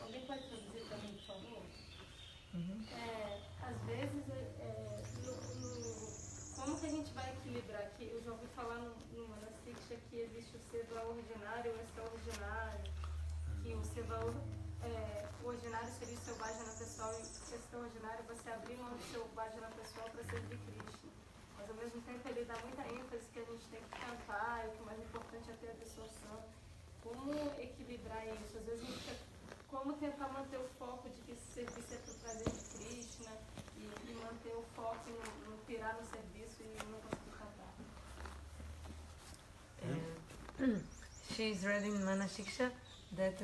[SPEAKER 5] alguém pode traduzir para mim, por favor? Às vezes, como que a gente vai equilibrar aqui? Eu já ouvi falar numa das Siksha que existe o seva ordinário e o extraordinário, que o seva o ordinário seria o seu bhajana pessoal e o extraordinário você abrir mão do seu bhajana pessoal para servir Krishna. Mas ao mesmo tempo ele dá muita ênfase que a gente tem que cantar e que o mais importante é ter a absorção. Como equilibrar isso? Às vezes a gente fica, como tentar manter o foco de que esse serviço é para o prazer de Krishna e manter o foco no pirar no serviço e não conseguir cantar.
[SPEAKER 2] She's read in Mana Shiksha that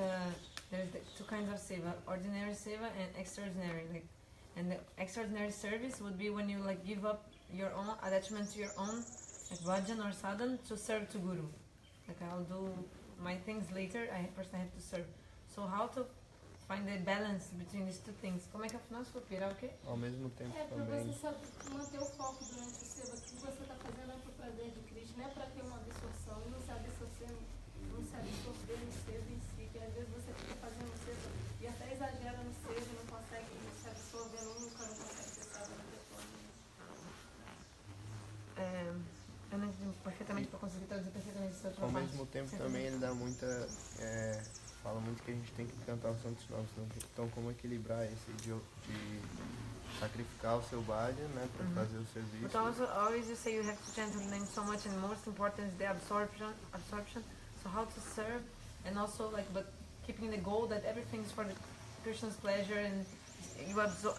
[SPEAKER 2] there's 2 kinds of seva, ordinary seva and extraordinary. Like, and the extraordinary service would be when you like give up your own attachment to your own like bhajan or sadhan to serve to Guru. Like I'll do my things later, first I have to serve. So how to find the balance between these 2 things? Como é que afinal se for pirar o quê?
[SPEAKER 3] Ao mesmo tempo
[SPEAKER 5] Para
[SPEAKER 3] também.
[SPEAKER 5] você manter o foco durante o seva, que você está fazendo é para o prazer de Krishna, não é para ter uma absorção, e não se absorver no seva em si, que às vezes você fica fazendo o seva e até exagera no seva e não consegue se absorver nunca, não consegue ser sábio na pessoa.
[SPEAKER 2] Eu não entendi perfeitamente para conseguir traduzir perfeitamente essa outra
[SPEAKER 3] Ao
[SPEAKER 2] parte.
[SPEAKER 3] mesmo tempo também ele dá muita. Fala muito que a gente tem que cantar os santos nomes. Então como equilibrar esse de sacrificar o seu bhajan, né, para fazer o serviço.
[SPEAKER 2] But also always you say you have to chant the name so much and most important is the absorption. So how to serve and also like but keeping the goal that everything is for the Krishna's pleasure and you absorb.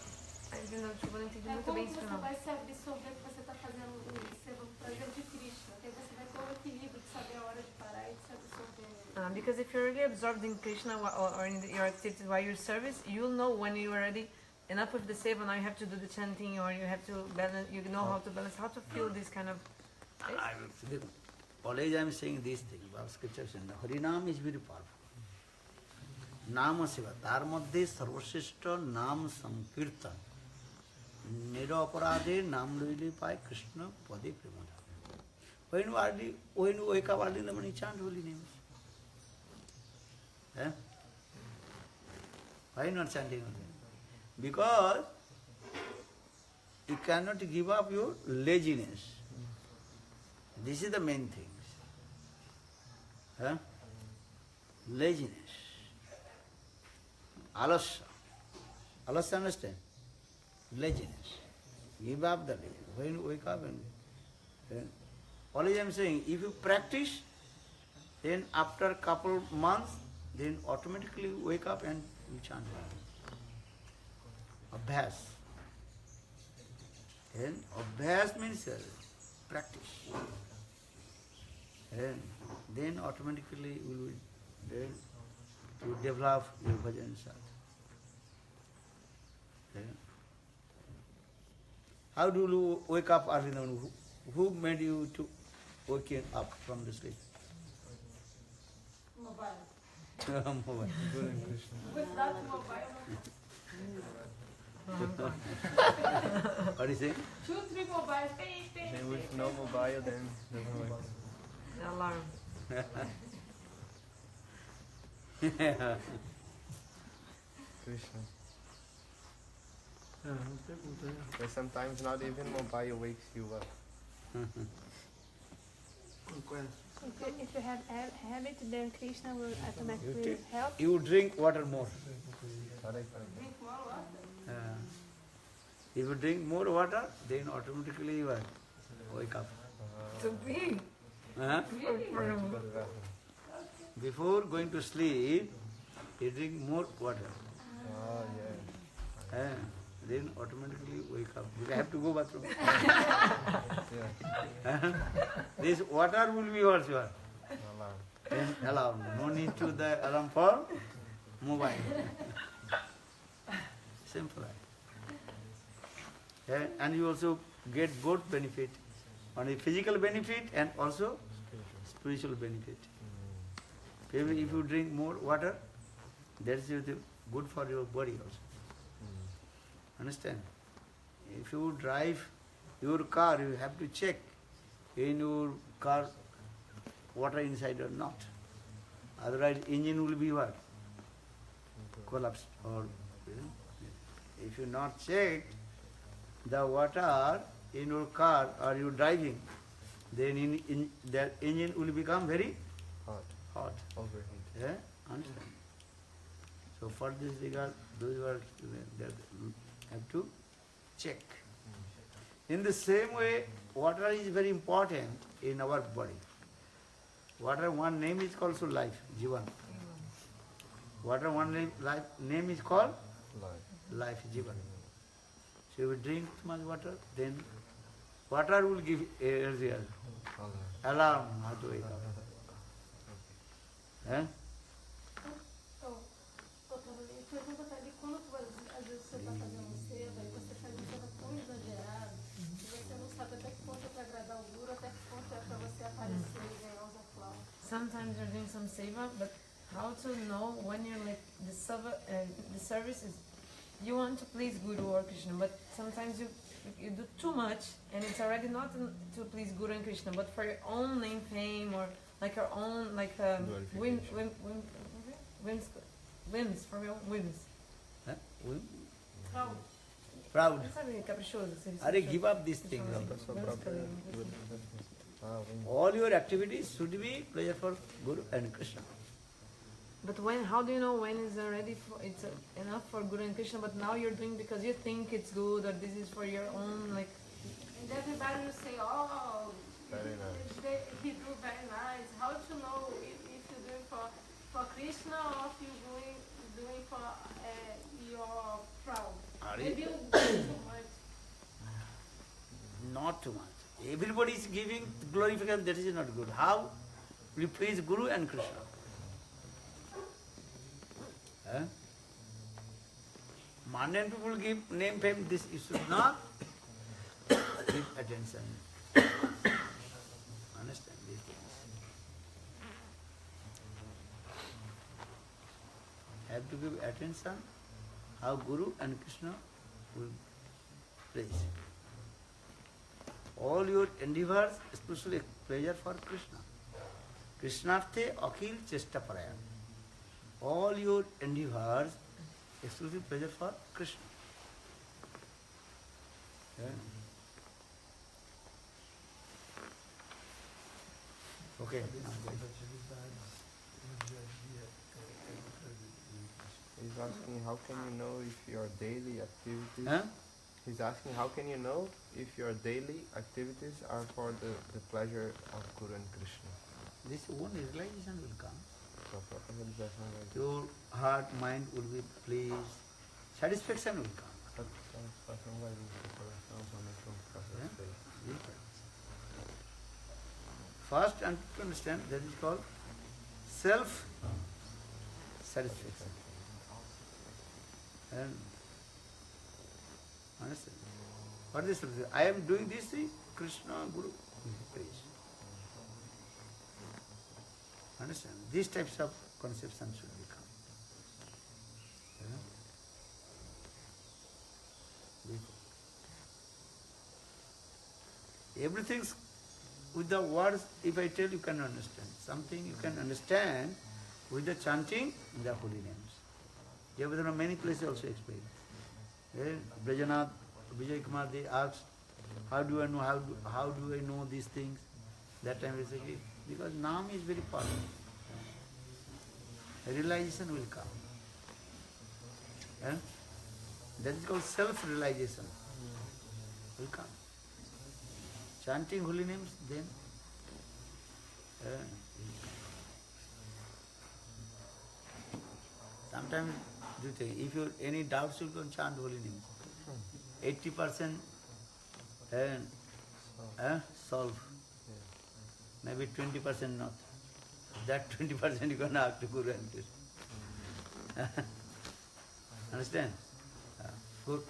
[SPEAKER 2] I don't know, eu não entendi muito
[SPEAKER 5] Como
[SPEAKER 2] bem
[SPEAKER 5] que
[SPEAKER 2] isso
[SPEAKER 5] você
[SPEAKER 2] não.
[SPEAKER 5] vai se absorver que você está fazendo o seva para o prazer de Krishna? Porque você vai ter o equilíbrio de saber a hora de parar e de se absorver.
[SPEAKER 2] Because if you're really absorbed in Krishna or in your activities while you service, you'll know when you're already enough with the seva, now you have to do the chanting or you have to balance, you know how to balance, how to feel this kind of...
[SPEAKER 1] Always I am saying this thing, about scripture saying, Harinam is very powerful. Nama Seva, তার মধ্যে সর্বশ্রেষ্ঠ নাম সংকীর্তন নিরপরাধে নাম লইলে পায় কৃষ্ণ পদে প্রেমধা. When you wake up early in the morning, chant holy names. Why not chanting holy names? Because you cannot give up your laziness. This is the main thing. Laziness. Alasya. Alasya, understand? Laziness. Give up the day. When you wake up and always I am saying, if you practice, then after a couple months, then automatically you wake up and you chant. Abhyas. Then abhyas means practice. And then automatically you will develop your bhajan sadhana. How do you wake up early in the morning? Who made you to wake up from the sleep?
[SPEAKER 5] Mobile.
[SPEAKER 1] Mobile.
[SPEAKER 5] Without mobile,
[SPEAKER 1] What do you say?
[SPEAKER 5] 2, 3 mobiles.
[SPEAKER 3] Then with no mobile, then doesn't work.
[SPEAKER 2] The alarm.
[SPEAKER 3] Krishna. But sometimes not even mobile wakes you up.
[SPEAKER 4] If you have habit, then Krishna will automatically
[SPEAKER 1] You
[SPEAKER 4] help.
[SPEAKER 1] You drink water more.
[SPEAKER 5] Drink more water.
[SPEAKER 1] If you drink more water, then automatically you are wake up.
[SPEAKER 2] To be.
[SPEAKER 1] Uh-huh. Before going to sleep, you drink more water.
[SPEAKER 3] Oh, yeah.
[SPEAKER 1] Then automatically wake up. You have to go bathroom.
[SPEAKER 3] Yeah.
[SPEAKER 1] This water will be what you are.
[SPEAKER 3] Alarm.
[SPEAKER 1] Then alarm. No need to the alarm for mobile. Simple. And you also get both benefit. On a physical benefit and also spiritual benefit. Maybe if you drink more water, that's good for your body also. Understand? If you drive your car, you have to check in your car water inside or not. Otherwise, engine will be what? Collapsed. Or if you not check the water in your car or you driving, then that engine will become very hot.
[SPEAKER 3] Overheat.
[SPEAKER 1] Yeah? Understand? So for this regard, those who are that have to check. In the same way, water is very important in our body. Water, one name is called also life, Jivan. Water, one name is called life, Jivan. So if you drink too much water, then water will give energy, alarm how to wake up. Eh?
[SPEAKER 5] Pergunta pra ele quando às vezes você está fazendo seva e você faz um seva tão exagerado que você não sabe até que ponto é para agradar o guru, até que ponto é para você aparecer e ganhar os aplausos.
[SPEAKER 2] Sometimes you're doing some seva, but how to know when you're like the service is you want to please Guru or Krishna, but sometimes you do too much and it's already not to please Guru and Krishna, but for your own name, fame, or like your own whims, for your own whims.
[SPEAKER 1] Eh?
[SPEAKER 5] Proud.
[SPEAKER 1] Proud.
[SPEAKER 2] Sabe, caprichoso.
[SPEAKER 1] Are give up these things. All your activities should be pleasure for Guru and Krishna.
[SPEAKER 2] But how do you know when is already it's enough for Guru and Krishna, but now you're doing because you think it's good or this is for your own like.
[SPEAKER 5] And everybody will say, oh,
[SPEAKER 3] Very nice.
[SPEAKER 5] he do very nice. How to know if you're doing for Krishna or if you're doing for your proud? Maybe you do too much.
[SPEAKER 1] Not too much. Everybody is giving glorification, that is not good. How we please Guru and Krishna? Eh? Mundane people give name, fame, this you should not give attention. Understand these things. Have to give attention how Guru and Krishna will praise. All your endeavors, especially pleasure for Krishna. Krishnarthe akhil chesta parayan. All your endeavors, exclusive pleasure for Krishna. Yeah. Okay.
[SPEAKER 3] He's asking how can you know if your daily activities...
[SPEAKER 1] Huh?
[SPEAKER 3] He's asking how can you know if your daily activities are for the pleasure of Guru and Krishna.
[SPEAKER 1] This one realization will come.
[SPEAKER 3] So,
[SPEAKER 1] Your heart, mind will be pleased. Satisfaction will come. Yeah? First, and to understand, that is called self-satisfaction. And understand? What is this? I am doing this thing, Krishna, Guru, praise. Understand? These types of conceptions should become. Everything with the words, if I tell you can understand. Something you can understand with the chanting in the holy names. Jayabhadra many places also explain. Brajanath, Vijay Kumar, they asked, how do I know, how do I know these things? That time we say, because Naam is very powerful. Realization will come. That is called self-realization. Will come. Chanting holy names, then sometimes do you think, if you any doubts, you can chant holy names. 80% solve. Maybe 20% not. That 20% you can ask to Guru and Krishna. Understand? Good.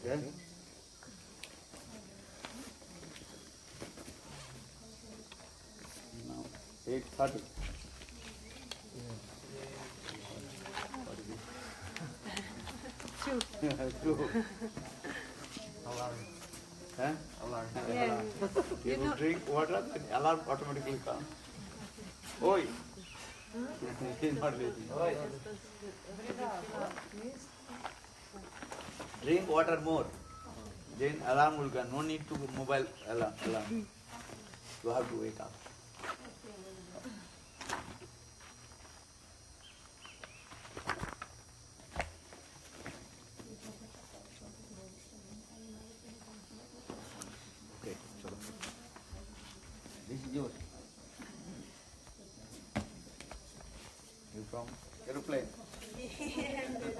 [SPEAKER 1] Yeah? Now, 8:30. Two.
[SPEAKER 3] Alarm.
[SPEAKER 1] Huh?
[SPEAKER 3] Alarm.
[SPEAKER 4] Yeah,
[SPEAKER 1] You will drink water, then alarm automatically comes. Oi! He's not listening. Oi! Drink water more. Then alarm will come. No need to mobile alarm. You have to wake up. Okay, chalo. This is yours. You from aeroplane?